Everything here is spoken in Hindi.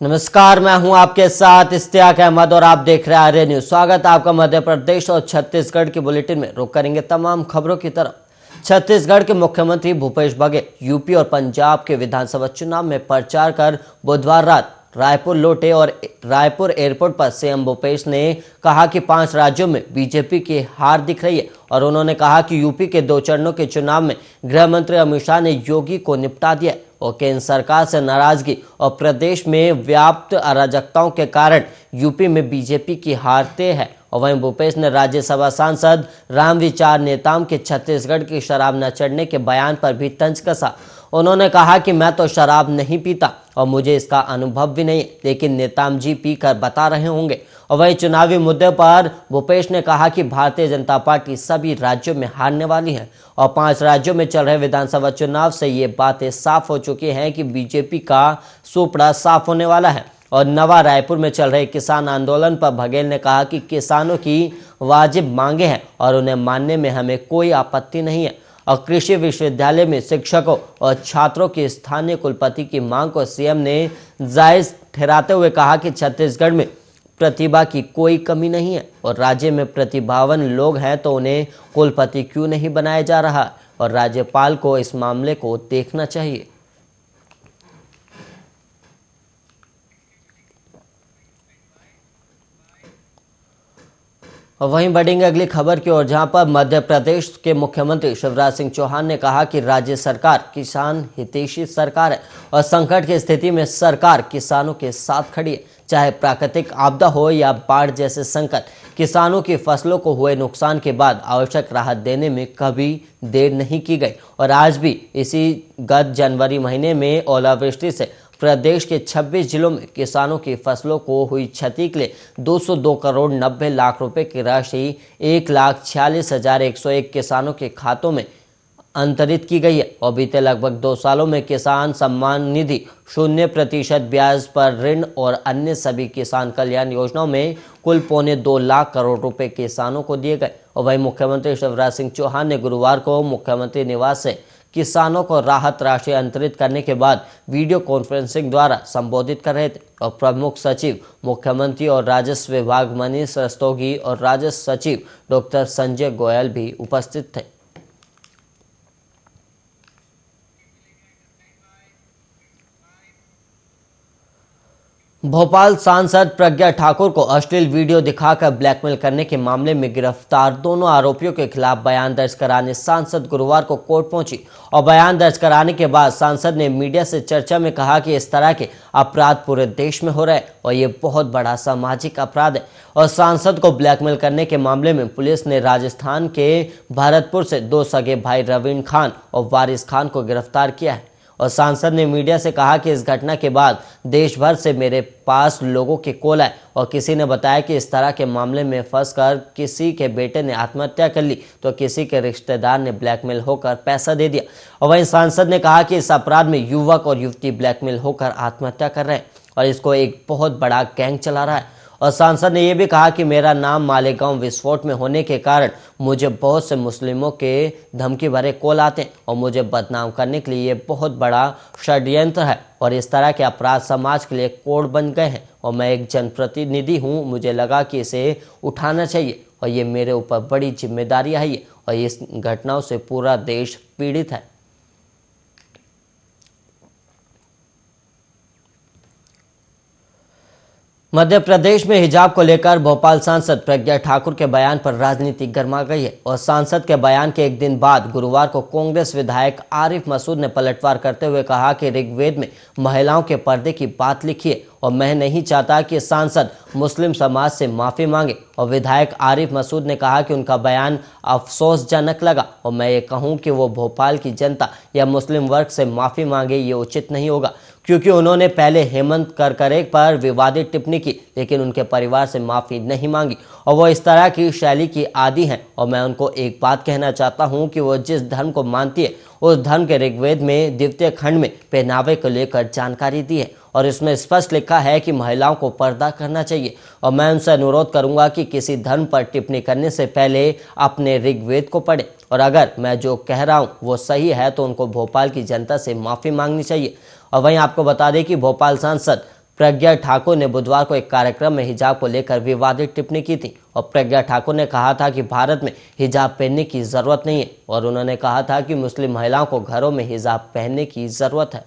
नमस्कार, मैं हूं आपके साथ इश्तियाक अहमद और आप देख रहे हैं आर्य न्यूज। स्वागत है आपका मध्य प्रदेश और छत्तीसगढ़ की बुलेटिन में। रुक करेंगे तमाम खबरों की तरफ। छत्तीसगढ़ के मुख्यमंत्री भूपेश बघेल यूपी और पंजाब के विधानसभा चुनाव में प्रचार कर बुधवार रात रायपुर लौटे और रायपुर एयरपोर्ट पर सीएम भूपेश ने कहा कि 5 राज्यों में बीजेपी की हार दिख रही है और उन्होंने कहा कि यूपी के 2 चरणों के चुनाव में गृह मंत्री अमित शाह ने योगी को निपटा दिया और केंद्र सरकार से नाराजगी और प्रदेश में व्याप्त अराजकताओं के कारण यूपी में बीजेपी की हार तय है। और वहीं भूपेश ने राज्यसभा सांसद रामविचार नेताम के छत्तीसगढ़ की शराब न चढ़ने के बयान पर भी तंज कसा। उन्होंने कहा कि मैं तो शराब नहीं पीता और मुझे इसका अनुभव भी नहीं, लेकिन नेताम जी पी कर बता रहे होंगे। और वहीं चुनावी मुद्दे पर भूपेश ने कहा कि भारतीय जनता पार्टी सभी राज्यों में हारने वाली है और 5 राज्यों में चल रहे विधानसभा चुनाव से ये बातें साफ हो चुकी हैं कि बीजेपी का सुपड़ा साफ होने वाला है। और नवा रायपुर में चल रहे किसान आंदोलन पर बघेल ने कहा कि किसानों की वाजिब मांगे हैं और उन्हें मानने में हमें कोई आपत्ति नहीं है। और कृषि विश्वविद्यालय में शिक्षकों और छात्रों की स्थानीय कुलपति की मांग को सीएम ने जायज ठहराते हुए कहा कि छत्तीसगढ़ में प्रतिभा की कोई कमी नहीं है और राज्य में प्रतिभावान लोग हैं तो उन्हें कुलपति क्यों नहीं बनाया जा रहा और राज्यपाल को इस मामले को देखना चाहिए। और वहीं बढ़ेंगे अगली खबर की ओर, जहां पर मध्य प्रदेश के मुख्यमंत्री शिवराज सिंह चौहान ने कहा कि राज्य सरकार किसान हितैषी सरकार है और संकट की स्थिति में सरकार किसानों के साथ खड़ी है। चाहे प्राकृतिक आपदा हो या बाढ़ जैसे संकट, किसानों की फसलों को हुए नुकसान के बाद आवश्यक राहत देने में कभी देर नहीं की गई। और आज भी इसी गत जनवरी महीने में ओलावृष्टि से प्रदेश के 26 जिलों में किसानों की फसलों को हुई क्षति के लिए 202 करोड़ 90 लाख रुपए की राशि 1,46,101 किसानों के खातों में अंतरित की गई है। और बीते लगभग 2 सालों में किसान सम्मान निधि, 0% ब्याज पर ऋण और अन्य सभी किसान कल्याण योजनाओं में कुल 2.25 लाख करोड़ रुपए किसानों को दिए गए। और वहीं मुख्यमंत्री शिवराज सिंह चौहान ने गुरुवार को मुख्यमंत्री निवास से किसानों को राहत राशि अंतरित करने के बाद वीडियो कॉन्फ्रेंसिंग द्वारा संबोधित कर रहे थे। और प्रमुख सचिव मुख्यमंत्री और राजस्व विभाग मनीष रस्तोगी और राजस्व सचिव डॉक्टर संजय गोयल भी उपस्थित थे। भोपाल सांसद प्रज्ञा ठाकुर को अश्लील वीडियो दिखाकर ब्लैकमेल करने के मामले में गिरफ्तार दोनों आरोपियों के खिलाफ बयान दर्ज कराने सांसद गुरुवार को कोर्ट पहुंची। और बयान दर्ज कराने के बाद सांसद ने मीडिया से चर्चा में कहा कि इस तरह के अपराध पूरे देश में हो रहे हैं और ये बहुत बड़ा सामाजिक अपराध है। और सांसद को ब्लैकमेल करने के मामले में पुलिस ने राजस्थान के भरतपुर से 2 सगे भाई रवीन खान और वारिस खान को गिरफ्तार किया है। और सांसद ने मीडिया से कहा कि इस घटना के बाद देश भर से मेरे पास लोगों के कॉल आए और किसी ने बताया कि इस तरह के मामले में फंसकर किसी के बेटे ने आत्महत्या कर ली तो किसी के रिश्तेदार ने ब्लैकमेल होकर पैसा दे दिया। और वहीं सांसद ने कहा कि इस अपराध में युवक और युवती ब्लैकमेल होकर आत्महत्या कर रहे हैं और इसको एक बहुत बड़ा गैंग चला रहा है। और सांसद ने यह भी कहा कि मेरा नाम मालेगांव विस्फोट में होने के कारण मुझे बहुत से मुस्लिमों के धमकी भरे कॉल आते हैं और मुझे बदनाम करने के लिए ये बहुत बड़ा षड्यंत्र है और इस तरह के अपराध समाज के लिए कोड बन गए हैं और मैं एक जनप्रतिनिधि हूँ, मुझे लगा कि इसे उठाना चाहिए और ये मेरे ऊपर बड़ी जिम्मेदारी है और इस घटनाओं से पूरा देश पीड़ित है। मध्य प्रदेश में हिजाब को लेकर भोपाल सांसद प्रज्ञा ठाकुर के बयान पर राजनीति गर्मा गई है और सांसद के बयान के एक दिन बाद गुरुवार को कांग्रेस विधायक आरिफ मसूद ने पलटवार करते हुए कहा कि ऋग्वेद में महिलाओं के पर्दे की बात लिखी है और मैं नहीं चाहता कि सांसद मुस्लिम समाज से माफी मांगे। और विधायक आरिफ मसूद ने कहा कि उनका बयान अफसोसजनक लगा और मैं ये कहूं कि वो भोपाल की जनता या मुस्लिम वर्ग से माफी मांगे ये उचित नहीं होगा, क्योंकि उन्होंने पहले हेमंत करकरे पर विवादित टिप्पणी की लेकिन उनके परिवार से माफी नहीं मांगी और वो इस तरह की शैली की आदी हैं। और मैं उनको एक बात कहना चाहता हूं कि वो जिस धर्म को मानती है उस धर्म के ऋग्वेद में द्वितीय खंड में पहनावे को लेकर जानकारी दी है और इसमें स्पष्ट लिखा है कि महिलाओं को पर्दा करना चाहिए। और मैं उनसे अनुरोध करूंगा कि किसी धर्म पर टिप्पणी करने से पहले अपने ऋग्वेद को पढ़ें और अगर मैं जो कह रहा हूं वो सही है तो उनको भोपाल की जनता से माफी मांगनी चाहिए। और वहीं आपको बता दें कि भोपाल सांसद प्रज्ञा ठाकुर ने बुधवार को एक कार्यक्रम में हिजाब को लेकर विवादित टिप्पणी की थी और प्रज्ञा ठाकुर ने कहा था कि भारत में हिजाब पहनने की जरूरत नहीं है और उन्होंने कहा था कि मुस्लिम महिलाओं को घरों में हिजाब पहनने की जरूरत है।